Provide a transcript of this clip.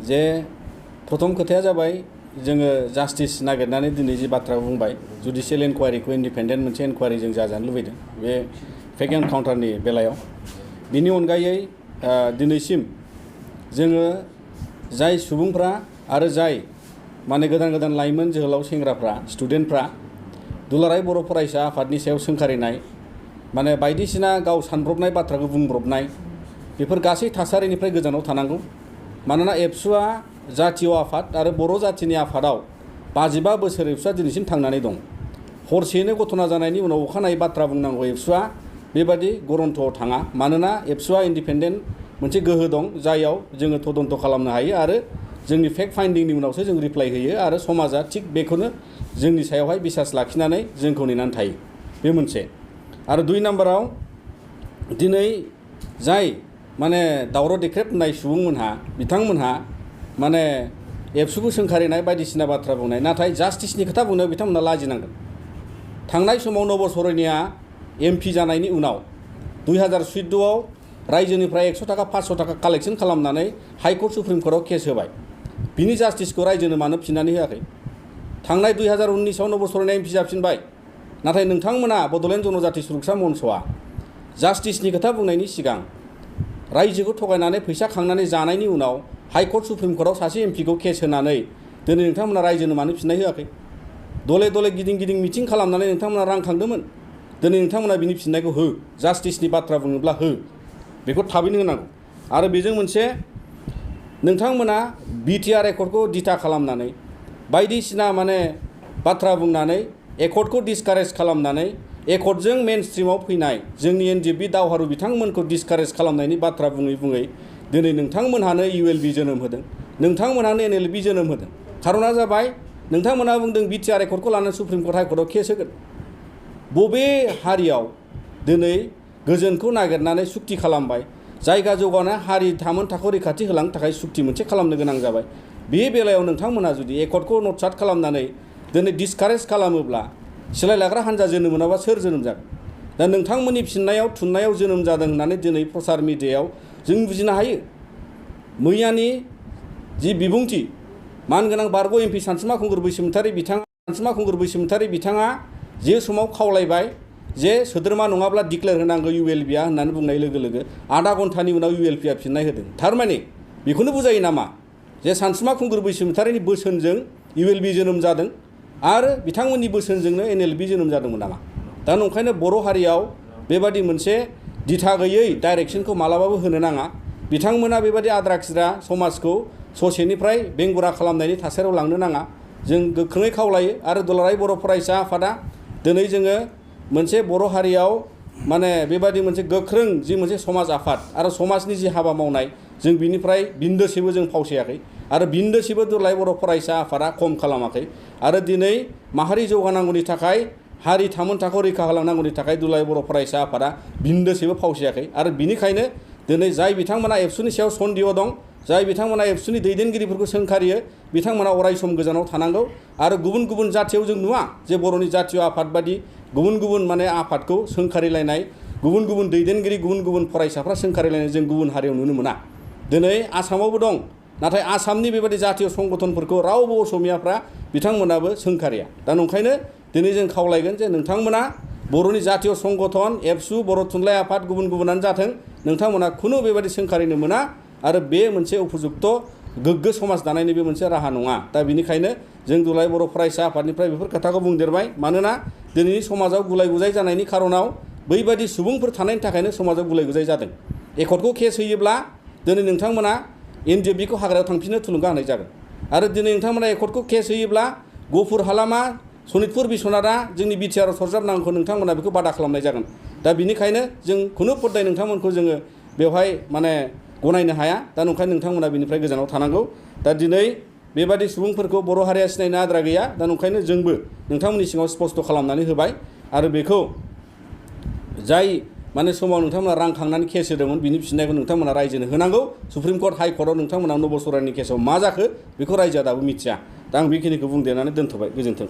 जे प्रथम खोथाया जाबाय जोङो जास्टिस नागिरनानै दिनै जि बाथ्रा बुंबाय जुडिशियेल इनक्वायरिखौ इन्डिपेन्डेन्ट मोनसे इनक्वायरि जों जाजानो लुबैदों बे फेक एनकाउन्टारनि बेलायाव बिनि अनगायै दिनैसिम जोङो जाय सुबुंफ्रा आरो जाय माने गोदान गोदान लाइमोन जोहोलाव सेंग्राफ्रा स्टुडेन्टफ्रा दुलाराय बर' फरायसा आफादनि सायाव सोंखारिनाय माने बायदिसिना गाव सानब्रबनाय बाथ्राखौ बुंब्रबनाय बेफोर गासै थासारिनिफ्राय गोजानाव थानांगौ मानोना एबसुआ जातीय आफाद आरो बर' जाथिनि आफादाव 55 बोसोर एबसुआ दिनैसिम थांनानै दं हरसेयैनो घटना जानायनि उनाव अखानायै बाथ्रा बुंनांगौ एबसुआ बेबादि गरन्थ'आव थाङा मानोना एबसुआ इन्डिपेन्डेन्ट मोनसे गोहो दं जायाव जोङो तदन्त खालामनो हायो आरो जोंनि फेक्ट फाइन्डिंनि उनावसो जों रिप्लाइ होयो आरो समाजा थिग बेखौनो जोंनि सायावहाय बिसास लाखिनानै जोंखौ नेनानै थायो बे मोनसे आरो 2 नाम्बाराव दिनै जाय माने दावराव देख्रेब होननाय सुबुंमोनहा बिथांमोनहा माने एबसुखौ सोंखारिनाय बायदिसिना बाथ्रा बुंनाय नाथाय जास्टिसनि खोथा बुंनायाव बिथांमोना लाजिनांगोन थांनाय समाव नब सरैनिया एमपि जानायनि उनाव 2014 आव रायजोनिफ्राय 100 थाखा 500 थाखा कालेक्शन खालामनानै हाइकर्ट सुप्रिम कर्टआव केस होबाय बिनि जास्टिसखौ रायजोनो मानो फिननानै होआखै थांनाय 2019 आव नब सरैनिया एमपि जाफिनबाय नाथाय नोंथांमोना बड'लेण्ड जनजाति सुरक्षा मन्चआ जास्टिसनि खोथा बुंनायनि सिगां रायजोखौ थगायनानै फैसा खांनानै जानायनि उनाव हाइकर्ट सुप्रिम कर्टआव सासे एमपिखौ केस होनानै दिनै नोंथांमोना रायजोनो मानो फिननाय होआखै दले दले गिदिं गिदिं मिटिं खालामनानै नोंथांमोना रां खांदोंमोन दिनै नोंथांमोना बिनि फिननायखौ हो जास्टिसनि बाथ्रा बुङोब्ला हो बेखौ थाबैनो होनांगौ आरो बेजों मोनसे नोंथांमोना बिटिआर एकर्डखौ दिथा खालामनानै बायदिसिना माने बाथ्रा बुंनानै एकर्डखौ डिसकारेज खालामनानै एकर्डजों मेन स्ट्रिमाव फैनाय जोंनि एनडिएफबि दावहारु बिथांमोनखौ डिसकारेज खालामनायनि बाथ्रा बुङै बुङै दिनै नोंथांमोनहानो इउएलबि जोनोम होदों नोंथांमोनहानो एनएलबि जोनोम होदों खारना जाबाय नोंथांमोनहा बुंदों बिटिआर एकर्डखौ लानानै सुप्रिम कर्ट हाइकर्टआव केस होगोन बबे हारियाव दिनै गोजोनखौ नागिरनानै सुक्ति खालामबाय जायगा जौगानाय हारि थामोनथाखौ रैखाथि होलांनो थाखाय सुक्ति मोनसे खालामनो गोनां जाबाय बे बेलायाव नोंथांमोनहा जुदि एकर्डखौ नटसाट खालामनानै दिनै डिसकारेज खालामोब्ला सिलाय लाग्रा हान्जा जोनोम मोनाबा सोर जोनोम जागोन दा नोंथांमोननि फिननायाव थुननायाव जोनोम जादों होननानै दिनै प्रसार मिडियायाव जों बुजिनो हायो मैयानि जि बिबुंथि मानगोनां बारग' एमपि सानसुमा खुंगुर बैसोमुतारि बिथाङा जे समाव खावलायबाय जे सोद्रोमा नङाब्ला डिक्लेयार होनांगौ इउएलबिआ होननानै बुंनाय लोगो लोगो आधा घन्टानि उनाव इउएलपिआ फिननाय होदों थारमाने बेखौनो बुजायो नामा जे सानसुमा खुंगुर बैसोमुतारिनि बोसोनजों इउएलबि जोनोम जादों आरो बिथांमोननि बोसोनजोंनो एनएलबि जोनोम जादोंमोन नामा दा नंखायनो बर' हारियाव बेबादि मोनसे दिथा गैयै डाइरेक्सनखौ मालाबाबो होनो नाङा बिथांमोना बेबादि आद्रा खिद्रा समाजखौ ससेनिफ्राय बेंगुरा खालामनायनि थासारियाव लांनो नाङा जों गोख्रोङै खावलायो आरो दुलाराय बर' फरायसा आफादा दिनै जोङो मोनसे बर' हारियाव माने बेबादि मोनसे गोख्रों जि मोनसे समाज आफाद आरो समाजनि जि हाबा मावनाय जों बिनिफ्राय बिन्दोसेबो जों फावसायाखै आरो बिन्दोसेबो दुलाराय बर' फरायसा आफादा खम खालामाखै आरो दिनै माहारि जौगानांगौनि थाखाय हारि थामोनथाखौ रैखा खालामनांगौनि थाखाय दुलाराय बर' फरायसा आफादा बिन्दोसेबो फावसायाखै आरो बिनिखायनो दिनै जाय बिथांमोना एबसुनि सायाव सन्देह दं जाय बिथांमोना एबसुनि दैदेनगिरिफोरखौ सोंखारियो बिथांमोना अरायसम गोजानाव थानांगौ आरो गुबुन गुबुन जाथियाव जों नुवा जे बर'नि जातीय आफाद बादि गुबुन गुबुन माने आफादखौ सोंखारिलायनाय गुबुन गुबुन दैदेनगिरि गुबुन गुबुन फरायसाफ्रा सोंखारिलायनाय जों गुबुन हारियाव नुनो मोना दिनै आसामावबो दं नाथाय आसामनि बेबादि जातीय संगठनफोरखौ रावबो असमियाफ्रा बिथांमोनाबो सोंखारिया दा नंखायनो दिनै जों खावलायगोन जे नोंथांमोना बर'नि जातीय संगठन एबसु बर' थुनलाइ आफाद गुबुन गुबुनानो जाथों नोंथांमोना खुनु बेबादि सोंखारिनो मोना आरो बे मोनसे उपयुक्त गोग्गो समाज दानायनि बे मोनसे राहा नङा दा बिनिखायनो जों दुलाराय बर' फरायसा आफादनिफ्राय बेफोर खोथाखौ बुंदेरबाय मानोना दिनैनि समाजाव गुलाय गुजाय जानायनि खारनाव बैबादि सुबुंफोर थानायनि थाखायनो समाजाव गुलाय गुजाय जादों एकर्डखौ केस होयोब्ला दिनै नोंथांमोना एनडिएफबिखौ हाग्रायाव थांफिननो थुलुंगा होनाय जागोन आरो दिनै नोंथांमोना एकर्डखौ केस होयोब्ला गफुर हालामा सनितपुर बिस्वनाथआ जोंनि बिटिआरआव सरजाबनांगौखौ नोंथांमोना बेखौ बादा खालामनाय जागोन दा बिनिखायनो जों खुनु पद्दाय नोंथांमोनखौ जोङो बेवहाय माने गनायनो हाया दा नंखायनो नोंथांमोना बिनिफ्राय गोजानाव थानांगौ दा दिनै बेबादि सुबुंफोरखौ बर' हारिया सिनायनो आद्रा गैया दा नंखायनो जोंबो नोंथांमोननि सिगाङाव स्पष्ट खालामनानै होबाय आरो बेखौ जाय माने समाव नोंथांमोना रां खांनानै केस होदोंमोन बिनि फिननायखौ नोंथांमोना रायजोनो होनांगौ सुप्रिम कर्ट हाइ कर्टआव नोंथांमोना नब सरैनिनि केसआव मा जाखो बेखौ रायजोआ दाबो मिथिया दा आं बेखिनिखौ बुंदेरनानै दोनथ'बाय गोजोन्थों